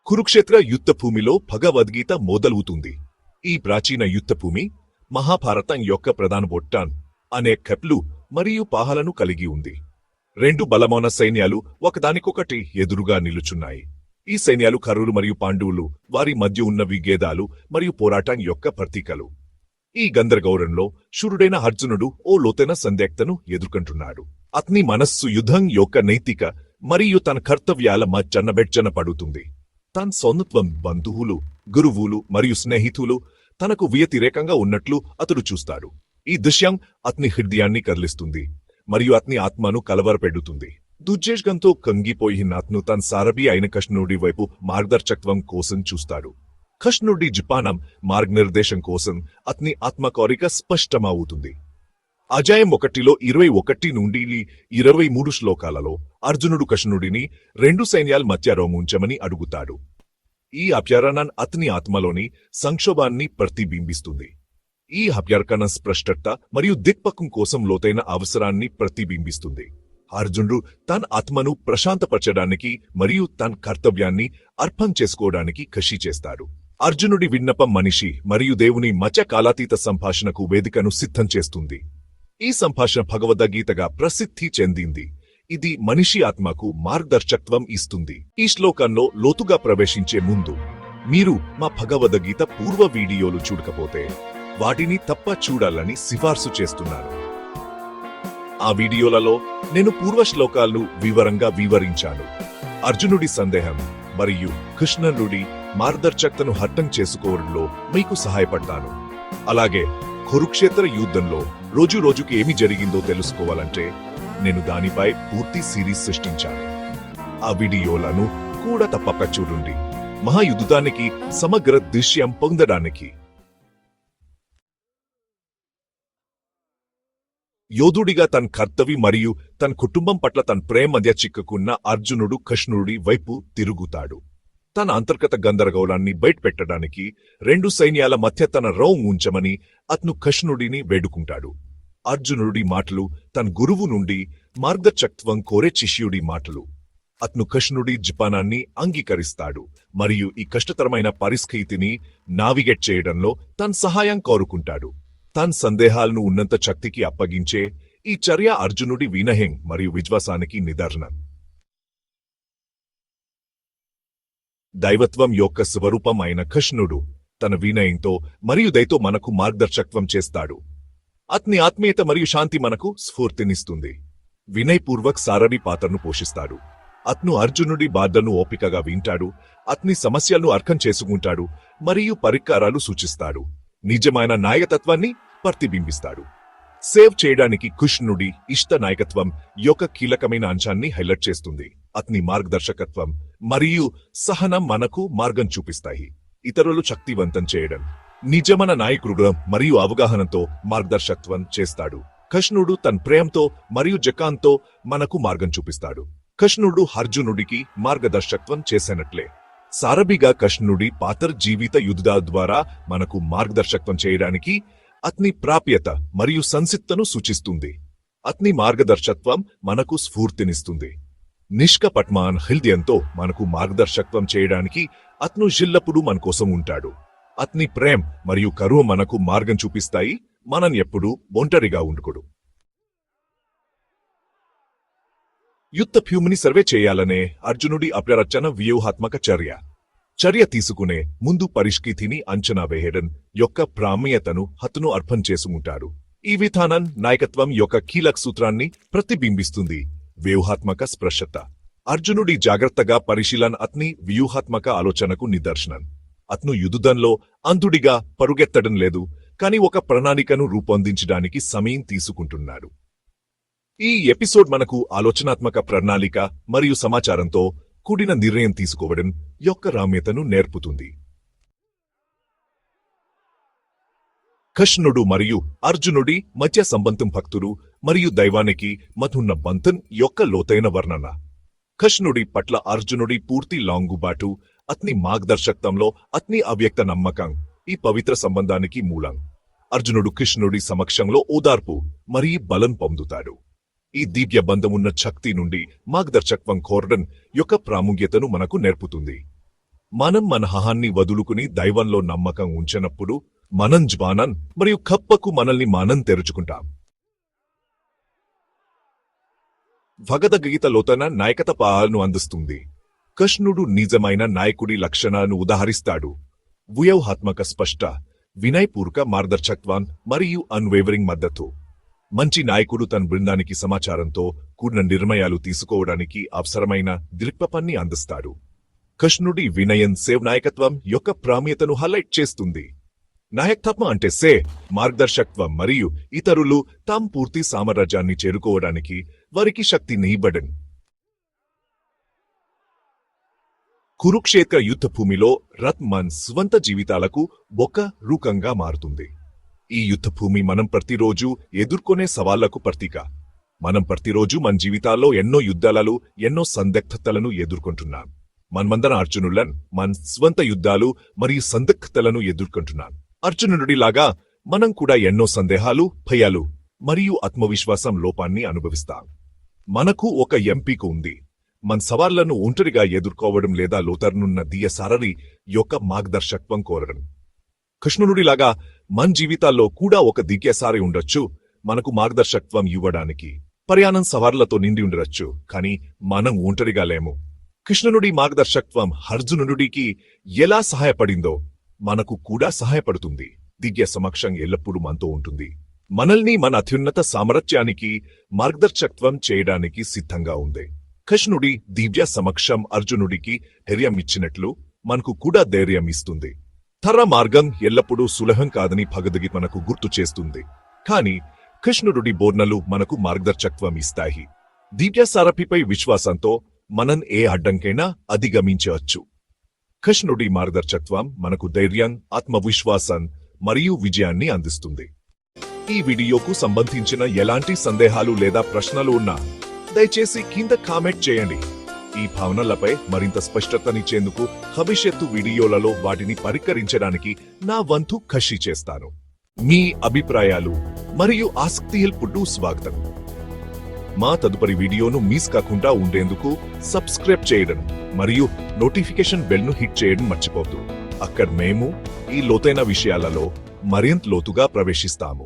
కురుక్షేత్ర యుద్ధభూమిలో భగవద్గీత మొదలవుతుంది. ఈ ప్రాచీన యుద్ధభూమి మహాభారతం యొక్క ప్రధాన బొట్టాన్ అనే కెప్లు మరియు పాహలను కలిగి ఉంది. రెండు బలమైన సైన్యాలు ఒకదానికొకటి ఎదురుగా నిలుచున్నాయి. ఈ సైన్యాలు కర్రులు మరియు పాండవులు వారి మధ్య ఉన్న విభేదాలు మరియు పోరాటం యొక్క ప్రతీకలు. ఈ గందరగౌరంలో శూరుడైన అర్జునుడు ఓ లోతైన సందిగ్ధతను ఎదుర్కొంటున్నాడు. అతని మనస్సు యుద్ధం యొక్క నైతిక మరియు తన కర్తవ్యాల మధ్య పడుతుంది. తన సొంతం బంధువులు, గురువులు మరియు స్నేహితులు తనకు వ్యతిరేకంగా ఉన్నట్లు అతడు చూస్తాడు. ఈ దృశ్యం అతని హృదయాన్ని కదిలిస్తుంది మరియు అతని ఆత్మను కలవరపెడుతుంది. దుర్జేషంతో కంగిపోయిన అతను తన సారథి అయిన కృష్ణుడి వైపు మార్గదర్శకత్వం కోసం చూస్తాడు. కృష్ణుడి జిపానం మార్గనిర్దేశం కోసం అతని ఆత్మకోరిక స్పష్టమవుతుంది. అధ్యాయం 1లో 21 నుండి 23 శ్లోకాలలో అర్జునుడు కృష్ణుడిని రెండు సైన్యాల మధ్య ఉంచమని అడుగుతాడు. ఈ అభ్యర్థన అతని ఆత్మలోని సంక్షోభాన్ని ప్రతిబింబిస్తుంది. ఈ అభ్యర్థన స్పష్టత మరియు దిక్పథం కోసం లోతైన అవసరాన్ని ప్రతిబింబిస్తుంది. అర్జునుడు తన ఆత్మను ప్రశాంతపరచడానికి మరియు తన కర్తవ్యాన్ని అర్పణ చేసుకోవడానికి కృషి చేస్తాడు. అర్జునుడి విన్నపం మనిషి మరియు దేవుని మధ్య కాలాతీత సంభాషణకు వేదికను సిద్ధం చేస్తుంది. ఈ సంభాషణ భగవద్గీతగా ప్రసిద్ధి చెందింది. ఇది మనిషి ఆత్మకు మార్గదర్శకత్వం ఇస్తుంది. ఈ శ్లోకంలో లోతుగా ప్రవేశించే ముందు మీరు మా భగవద్గీత పూర్వ వీడియోలు చూడకపోతే వాటిని తప్ప చూడాలని సిఫార్సు చేస్తున్నాను. ఆ వీడియోలలో నేను పూర్వ శ్లోకాలను వివరంగా వివరించాను. అర్జునుడి సందేహం మరియు కృష్ణుడి మార్గదర్శకతను అర్థం చేసుకోవడంలో మీకు సహాయపడతాను. అలాగే కురుక్షేత్ర యుద్ధంలో రోజుకి ఏమి జరిగిందో తెలుసుకోవాలంటే నేను దానిపై పూర్తి సిరీస్ సృష్టించాను. ఆ వీడియోలను కూడా తప్పక చూడండి. మహాయుద్ధానికి సమగ్ర దృశ్యం పొందడానికి. యోధుడిగా తన కర్తవ్యం మరియు తన కుటుంబం పట్ల తన ప్రేమ మధ్య చిక్కుకున్న అర్జునుడు కృష్ణుడి వైపు తిరుగుతాడు. తన అంతర్గత గందరగోళాన్ని బయటపెట్టడానికి రెండు సైన్యాల మధ్య తన ఉంచమని అతను కృష్ణుడిని వేడుకుంటాడు. అర్జునుడి మాటలు తన గురువు నుండి మార్గదర్శకత్వం కోరే శిష్యుడి మాటలు. అతను కృష్ణుడి జిపానాన్ని అంగీకరిస్తాడు మరియు ఈ కష్టతరమైన పరిస్థితిని నావిగేట్ చేయడంలో తన సహాయం కోరుకుంటాడు. తన సందేహాలను ఉన్నంత శక్తికి అప్పగించే ఈ చర్య అర్జునుడి వినయం మరియు విశ్వాసానికి నిదర్శనం. దైవత్వం యొక్క స్వరూపం అయిన కృష్ణుడు తన వినయంతో మరియు దయతో మనకు మార్గదర్శకత్వం చేస్తాడు. అతని ఆత్మీయత మరియు శాంతి మనకు స్ఫూర్తినిస్తుంది. వినయపూర్వక్ సారథి పాత్రను పోషిస్తాడు. అతను అర్జునుడి బాధను ఓపికగా వింటాడు, అతని సమస్యలను అర్థం చేసుకుంటాడు మరియు పరిష్కారాలు సూచిస్తాడు. నిజమైన నాయకత్వాన్ని ప్రతిబింబిస్తాడు. సేవ్ చేయడానికి కృష్ణుడి ఇష్ట నాయకత్వం యొక్క కీలకమైన అంశాన్ని హైలైట్ చేస్తుంది. అతని మార్గదర్శకత్వం మరియు సహనం మనకు మార్గం చూపిస్తాయి. ఇతరులు శక్తివంతం చేయడం నిజమైన నాయకుడు మరియు అవగాహనతో మార్గదర్శకత్వం చేస్తాడు. కృష్ణుడు తన ప్రేమతో మరియు జకాంతో మనకు మార్గం చూపిస్తాడు. కృష్ణుడు అర్జునుడికి మార్గదర్శకత్వం చేసినట్లే సారథిగా కృష్ణుడి పాత్ర జీవిత యుద్ధ ద్వారా మనకు మార్గదర్శకత్వం చేయడానికి అతని ప్రాప్యత మరియు సంసిద్ధతను సూచిస్తుంది. అతని మార్గదర్శకత్వం మనకు స్ఫూర్తినిస్తుంది. నిష్కపట్మాన్ హృదయంతో మనకు మార్గదర్శకత్వం చేయడానికి అతను ఎల్లప్పుడూ మన కోసం ఉంటాడు. అతని ప్రేమ మరియు కరుణ మనకు మార్గం చూపిస్తాయి. మనం ఎప్పుడూ ఒంటరిగా ఉండకూడదు. యుద్ధభూమిని సర్వే చేయాలనే అర్జునుడి అప్రరచన వ్యూహాత్మక చర్య తీసుకునే ముందు పరిస్థితిని అంచనా వేయడం యొక్క ప్రాముఖ్యతను అతను అర్థం చేసుకుంటాడు. ఈ విధానం నాయకత్వం యొక్క కీలక సూత్రాన్ని ప్రతిబింబిస్తుంది. వ్యూహాత్మక స్పష్టత. అర్జునుడి జాగ్రత్తగా పరిశీలన అతని వ్యూహాత్మక ఆలోచనకు నిదర్శనం. అతను యుద్ధంలో అంధుడిగా పరుగెత్తడం లేదు, కాని ఒక ప్రణాళికను రూపొందించడానికి సమయం తీసుకుంటున్నాడు. ఈ ఎపిసోడ్ మనకు ఆలోచనాత్మక ప్రణాళిక మరియు సమాచారంతో కూడిన నిర్ణయం తీసుకోవడం యొక్క రామ్యతను నేర్పుతుంది. కృష్ణుడు మరియు అర్జునుడి మధ్య సంబంధం భక్తుడు మరియు దైవానికి మధ్యున్న బంధం యొక్క లోతైన వర్ణన. కృష్ణుడి పట్ల అర్జునుడి పూర్తి లాంగుబాటు, అతని మార్గదర్శకత్వంలో అతని అవ్యక్త నమ్మకం ఈ పవిత్ర సంబంధానికి మూలం. అర్జునుడు కృష్ణుడి సమక్షంలో ఓదార్పు మరియు బలం పొందుతాడు. ఈ దివ్య బంధమున్న శక్తి నుండి మార్గదర్శకత్వం కోరడం యొక్క ప్రాముఖ్యతను మనకు నేర్పుతుంది. మనం మన హాన్ని వదులుకుని దైవంలో నమ్మకం ఉంచినప్పుడు మనం జ్ఞానం మరియు కప్పకు మనల్ని మనం తెరుచుకుంటాం. భగవద్గీత లోతైన నాయకత పాలను అందిస్తుంది. కృష్ణుడు నిజమైన నాయకుడి లక్షణాలను ఉదాహరిస్తాడు. వ్యూహాత్మక స్పష్ట, వినయపూర్వక మార్గదర్శకత్వం మరియు అన్వేవరింగ్ మద్దతు. మంచి నాయకుడు తన బృందానికి సమాచారంతో కూడిన నిర్ణయాలు తీసుకోవడానికి అవసరమైన దృక్పథాన్ని అందిస్తాడు. కృష్ణుడి వినయం సేవ్ నాయకత్వం యొక్క ప్రాముఖ్యతను హైలైట్ చేస్తుంది. నాయకత్వం అంటే మార్గదర్శకత్వం మరియు ఇతరులు తాము పూర్తి సామ్రాజ్యాన్ని చేరుకోవడానికి వారికి శక్తిని ఇవ్వడం. కురుక్షేత్ర యుద్ధభూమిలో రథ్ మన స్వంత జీవితాలకు ఒక రూపంగా మారుతుంది. ఈ యుద్ధభూమి మనం ప్రతిరోజు ఎదుర్కొనే సవాళ్లకు ప్రతీక. మనం ప్రతిరోజు మన జీవితాల్లో ఎన్నో యుద్ధాలను, ఎన్నో సందిగ్ధతలను ఎదుర్కొంటున్నాం. మనమందరం అర్జునులన్ మన స్వంత యుద్ధాలు మరియు సందిగ్ధతలను ఎదుర్కొంటున్నాం. అర్జునుడిలాగా మనం కూడా ఎన్నో సందేహాలు, భయాలు మరియు ఆత్మవిశ్వాసం లోపాన్ని అనుభవిస్తాం. మనకు ఒక ఎంపిక ఉంది: మన సవాళ్లను ఒంటరిగా ఎదుర్కోవడం లేదా లోతర్నున్న దియసారరి యొక్క మార్గదర్శకత్వం కోరడం. కృష్ణుడిలాగా మన జీవితాల్లో కూడా ఒక దిగ్గసారి ఉండొచ్చు, మనకు మార్గదర్శకత్వం ఇవ్వడానికి. ప్రయాణం సవాళ్లతో నిండి ఉండవచ్చు, కానీ మనం ఒంటరిగా లేము. కృష్ణుడి మార్గదర్శకత్వం అర్జునుడికి ఎలా సహాయపడిందో మనకు కూడా సహాయపడుతుంది. దివ్య సమక్షం ఎల్లప్పుడూ మనతో ఉంటుంది. మనల్ని మన అత్యున్నత సామర్థ్యానికి మార్గదర్శకత్వం చేయడానికి సిద్ధంగా ఉంది. కృష్ణుడి దివ్య సమక్షం అర్జునుడికి ధైర్యం ఇచ్చినట్లు మనకు కూడా ధైర్యం ఇస్తుంది. తర మార్గం ఎల్లప్పుడూ సులభం కాదని భగవద్గీత మనకు గుర్తు చేస్తుంది. కాని కృష్ణుడి బోధనలు మనకు మార్గదర్శకత్వం ఇస్తాయి. దివ్య సారథిపై విశ్వాసంతో మనం ఏ అడ్డంకైనా అధిగమించవచ్చు. కృష్ణుడి మార్గదర్శకత్వం మనకు ధైర్యం, ఆత్మవిశ్వాసం మరియు విజయాన్ని అందిస్తుంది. ఈ వీడియోకు సంబంధించిన ఎలాంటి సందేహాలు లేదా ప్రశ్నలు ఉన్నా దయచేసి కింద కామెంట్ చేయండి. ఈ భావనలపై మరింత స్పష్టతనిచ్చేందుకు భవిష్యత్తు వీడియోలలో వాటిని పరిష్కరించడానికి నా వంతు కృషి చేస్తాను. మీ అభిప్రాయాలు మరియు ఆసక్తితో స్వాగతం. మా తదుపరి వీడియోను మిస్ కాకుండా ఉండేందుకు సబ్స్క్రైబ్ చేయడం మరియు నోటిఫికేషన్ బెల్ను హిట్ చేయడం మర్చిపోవద్దు. అక్కడ మేము ఈ లోతైన విషయాలలో మరింత లోతుగా ప్రవేశిస్తాము.